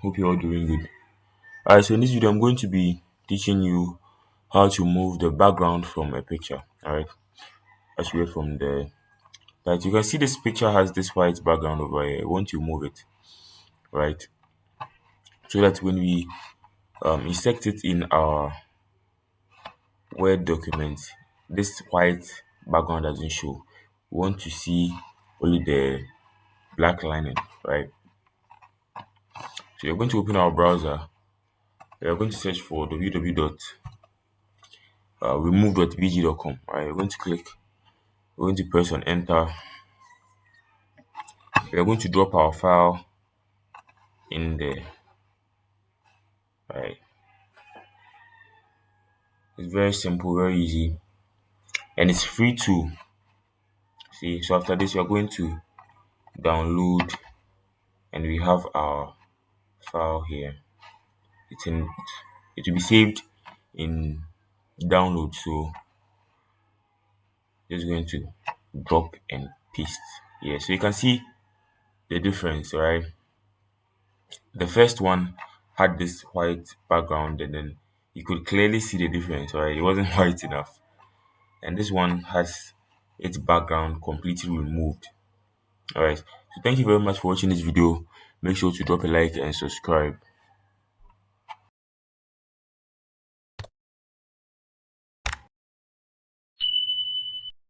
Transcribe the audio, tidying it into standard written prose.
Hope you're all doing good. Alright, so in this video, I'm going to be teaching you how to move the background from a picture. Alright, as you read from the that you can see this picture has this white background over here. I want to move it, right? So that when we insert it in our Word document, this white background doesn't show. We want to see only the black lining, right? So you're going to open our browser. You're going to search for www.remove.bg.com. Right, you're going to click. We're going to press on enter. We're going to drop our file in there. Right. It's very simple, very easy, and it's free too. See, so after this, we're going to download, and we have our file here. It's in. It will be saved in download. So just going to drop and paste. Yeah, so you can see the difference, right? The first one had this white background, and then you could clearly see the difference, right? It wasn't white enough. And this one has its background completely removed. All right, so thank you very much for watching this video. Make sure to drop a like and subscribe.